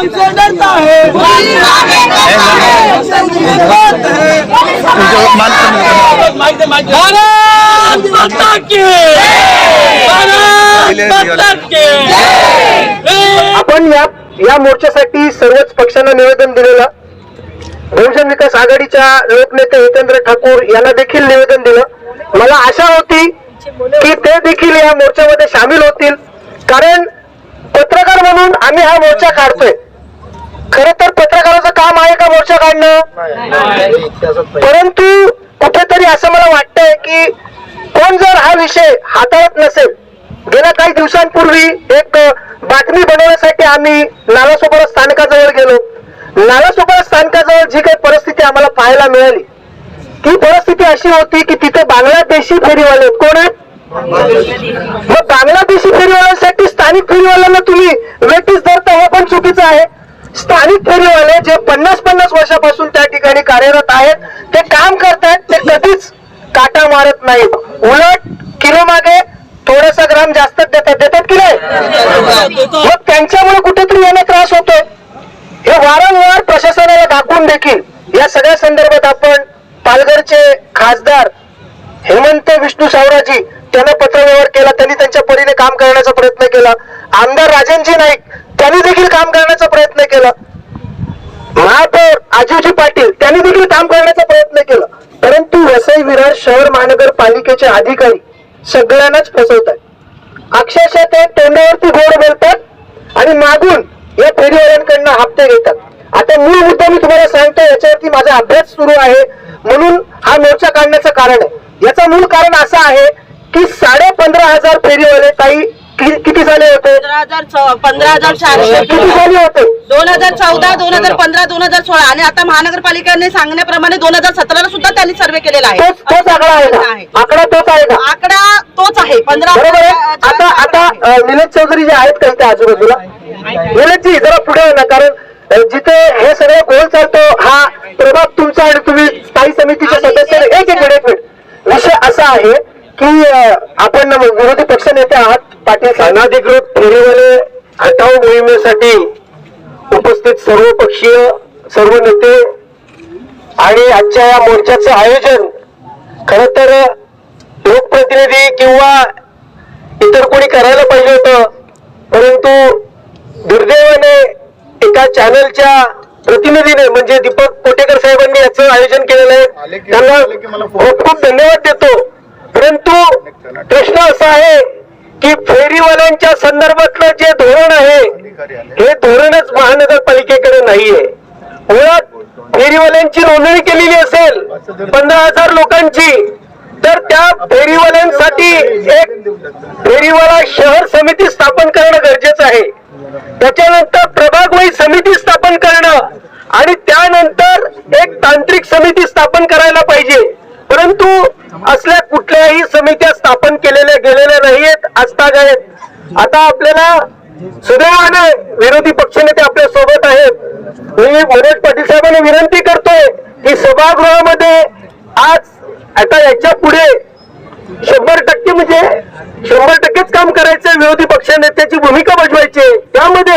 हमसे डरता है। भारत माता की, भारत माता की। आपण या मोर्चासाठी सर्वच पक्षांना निवेदन दिलेलं, बहुजन विकास आघाडीच्या लोकनेते हितेंद्र ठाकूर यांना देखील निवेदन दिलं. मला आशा होती की ते देखील या मोर्चामध्ये सामील होतील, कारण पत्रकार म्हणून आम्ही हा मोर्चा काढतोय. खरं तर पत्रकाराचं काम आहे का मोर्चा काढणं? परंतु कुठेतरी असं मला वाटतंय की कोण जर हा विषय हाताळत नसेल. गेल्या काही दिवसांपूर्वी एक बातमी बनवण्यासाठी आम्ही नालासोपारा स्थानकाजवळ गेलो. नालासोपारा स्थानकाजवळ जी काही परिस्थिती आम्हाला पाहायला मिळाली, ती परिस्थिती अशी होती की तिथे बांगलादेशी फेरीवाले कोण आहेत. मग बांगलादेशी फेरीवाल्यांसाठी स्थानिक फेरीवाल्यांना तुम्ही वेटीस धरता, हे पण चुकीचं आहे. स्थानिक फेरीवाले जे 50-50 वर्षापासून त्या ठिकाणी कार्यरत आहेत, ते काम करतायत, ते कधीच काटा मारत नाहीत. उलट किलो मागे थोडासा ग्राम जास्त देतात की नाही. मग त्यांच्यामुळे कुठेतरी यांना त्रास होतोय. हे वारंवार प्रशासनाला दाखवून देखील या सगळ्या संदर्भात आपण पालघरचे खासदार हेमंत विष्णू सावराजी त्यांना पत्रव्यवहार केला. त्यांनी त्यांच्या परीने काम करण्याचा प्रयत्न केला. आमदार राजनजी नाईक त्यांनी देखील काम करण्याचा प्रयत्न केला. महापौर आजूजी पाटील त्यांनी देखील काम करण्याचा प्रयत्न केला. परंतु वसई विरार शहर महानगरपालिकेचे अधिकारी सगळ्यांनाच फसवतात. अक्षरशः ते तोंडावरती गोड बोलतात आणि मागून या फेरीवाल्यांकडनं हप्ते घेतात. आता मूळ मुद्दा मी तुम्हाला सांगतो, याच्यावरती माझा अभ्यास सुरू आहे, म्हणून हा मोर्चा काढण्याचं कारण आहे. याचं मूळ कारण असं आहे की 15,500 फेरीवाले काही किती झाले होते? 15,400 किती झाले होते? 2014, 2015, 2016 आणि आता महानगरपालिकेने सांगण्याप्रमाणे 2017 ला सुद्धा त्यांनी सर्वे केलेला आहे. तोच आकडा आहे का? आकडा तोच आहे का? आकडा तोच आहे. 15 बरोबर आहे. आता निलेश चौधरी जे आहेत काही त्या आजूबाजूला, निलेशजी जरा पुढे ना, कारण जिथे हे सगळं गोल चालतो हा प्रभाग तुमचा आणि तुम्ही स्थायी समितीचे सदस्य. एक मिनिट, विषय असा आहे की आपण विरोधी पक्षनेते आहात पाटील. अनाधिकृत फेरीवाले हटाव मोहिमेसाठी उपस्थित सर्व पक्षीय सर्व नेते आणि आजच्या या मोर्चाचं आयोजन खर तर लोकप्रतिनिधी किंवा इतर कोणी करायला पाहिजे होतं, परंतु दुर्दैवाने एका चॅनलच्या प्रतिनिधीने म्हणजे दीपक कोटेकर साहेबांनी याचं आयोजन केलेलं आहे. त्यांना खूप खूप धन्यवाद देतो. परंतु प्रश्न असा आहे की फेरीवाल्यांच्या संदर्भातलं जे धोरण आहे हे धोरणच महानगरपालिकेकडे नाहीये. मुळात फेरीवाल्यांची नोंदणी केलेली असेल 15,000 लोकांची, तर त्या फेरीवाल्यांसाठी एक फेरीवाला शहर समिती स्थापन करणं गरजेचं आहे. त्याच्यानंतर प्रभागवाईज समिती स्थापन करणं आणि त्यानंतर एक तांत्रिक समिती स्थापन करायला पाहिजे. परंतु असल्या कुठल्याही समित्या स्थापन केलेल्या गेलेल्या नाहीयेत, आजतागायत. आता आपल्याला सुदैवाने विरोधी पक्षनेते आपल्या सोबत आहेत. मी मनोज पाटील साहेबांना विनंती करतोय की सभागृहामध्ये आज आता याच्या पुढे 100% म्हणजे 100%च काम करायचं. विरोधी पक्षनेत्याची भूमिका बजवायची. त्यामध्ये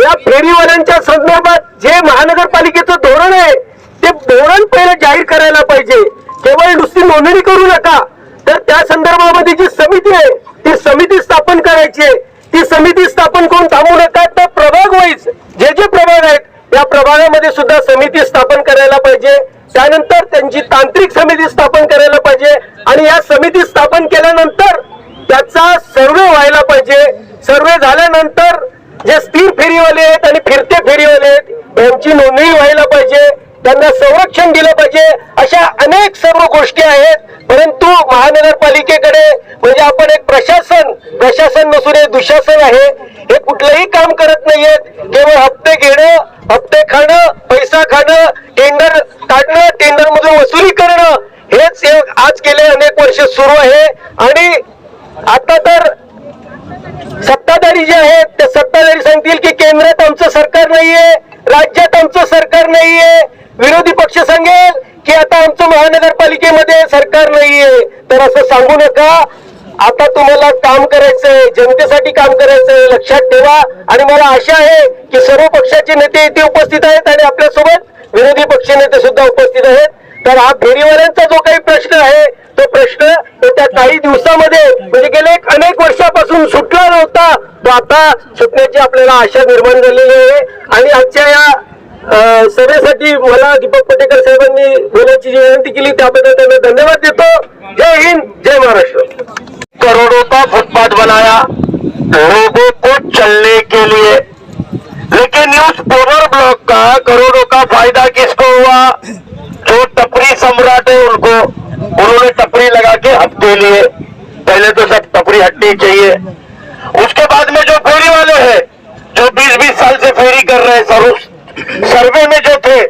या फेरीवाल्यांच्या संदर्भात जे महानगरपालिकेचं धोरण आहे ते धोरण पहिलं जाहीर करायला पाहिजे. केवळ नुसती नोंदणी करू नका, तर त्या संदर्भामध्ये जी समिती आहे ती समिती स्थापन करायची आहे. ती समिती स्थापन करून थांबू नका, तर प्रभाग वाईज जे प्रभाग आहेत त्या प्रभागामध्ये सुद्धा समिती स्थापन करायला पाहिजे. त्यानंतर त्यांची तांत्रिक समिती स्थापन करायला पाहिजे आणि या समिती स्थापन केल्यानंतर त्याचा सर्वे व्हायला पाहिजे. सर्वे झाल्यानंतर जे स्थिर फेरीवाले आहेत आणि फिरते फेरीवाले आहेत यांची नोंदणी व्हायला पाहिजे, त्यांना संरक्षण दिलं पाहिजे. अशा अनेक सर्व गोष्टी आहेत. परंतु महानगरपालिकेकडे म्हणजे आपण एक प्रशासन नसून हे दुःशासन आहे. हे कुठलंही काम करत नाहीयेत. केवळ हप्ते घेणं, हप्ते खाणं, पैसा खाणं, टेंडर काढणं, टेंडर मधून वसुली करणं, हेच आज गेले अनेक वर्ष सुरू आहे. आणि आता तर सत्ताधारी जे आहेत ते सत्ताधारी सांगतील की केंद्रात आमचं सरकार नाहीये, राज्यात आमचं सरकार नाहीये. विरोधी पक्ष सांगेल की आता आमचं महानगरपालिकेमध्ये सरकार नाहीये. तर असं सांगू नका. आता तुम्हाला काम करायचंय, जनतेसाठी काम करायचंय, लक्षात ठेवा. आणि मला आशा आहे की सर्व पक्षाचे नेते इथे उपस्थित आहेत आणि आपल्यासोबत विरोधी पक्ष नेते सुद्धा उपस्थित आहेत. तर हा फेरीवाल्यांचा जो काही प्रश्न आहे तो प्रश्न येत्या काही दिवसामध्ये म्हणजे गेले अनेक वर्षापासून सुटला नव्हता, तो आता सुटण्याची आपल्याला आशा निर्माण झालेली आहे. आणि आजच्या या सभेसाठी मला दीपक पटेकर साहेबांनी बोलायची जी विनंती केली त्याबद्दल त्यांना धन्यवाद देतो. जय हिंद, जय महाराष्ट्र. करोड़ों का फुटपाथ बनाया लोगों को चलने के लिए, लेकिन उस ओवर ब्लॉक का करोड़ों का फायदा किसको हुआ? जो टपरी सम्राट है उनको, उन्होंने टपरी लगा के हफ्ते लिए. पहले तो सब टपरी हटनी चाहिए. उसके बाद में जो फेरी वाले हैं जो 20-20 साल से फेरी कर रहे हैं, सर्वे में जो थे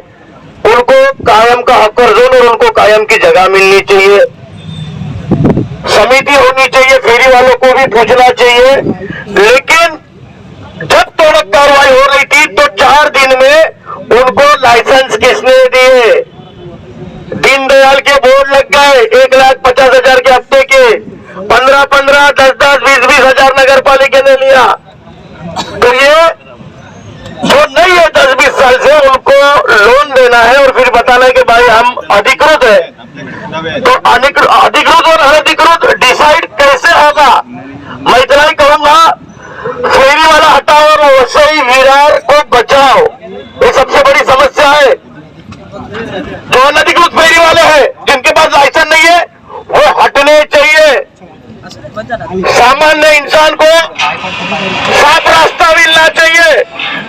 उनको कायम का हक और जोन और उनको कायम की जगह मिलनी चाहिए. समिति होनी चाहिए, फेरी वालों को भी पूछना चाहिए. लेकिन जब तोड़क कार्रवाई हो रही थी तो 4 दिन में उनको लाइसेंस किसने दिए? दीनदयाल के बोर्ड लग गए 1,50,000 के हफ्ते के, 15-15, 10-10, 20-20 हजार नगर पालिका ने लिया. तो ये जो नहीं है 10-20 साल से उनको लोन देना है और फिर बताना है कि भाई हम अधिकृत है. तो अधिकृत और अनधिकृत डिसाइड कैसे होगा? मैं इतना ही कहूंगा, फेरी वाला हटाओ और वसई विरार को बचाओ. ये सबसे बड़ी समस्या है. जो अनधिकृत फेरी वाले हैं जिनके पास लाइसेंस नहीं है वो हटने चाहिए. सामान्य इंसान को साफ रास्ता मिलना चाहिए.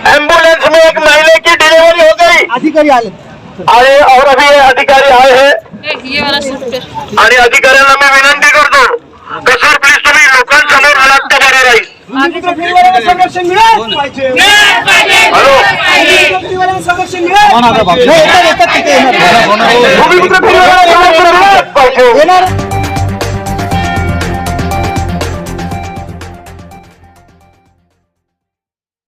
एम्बुलेंस में एक महिला की डिलीवरी हो गई, अधिकारी आए और अभी ये अधिकारी आए हैं आणि अधिकाऱ्यांना मी विनंती करतो की सर प्लीज तुम्ही लोकांसमोर आलात तर बरं राहील. संघर्ष मिळाला तुम्ही कुठे फेरीवाल्यांना समोर आलात पाहिजे.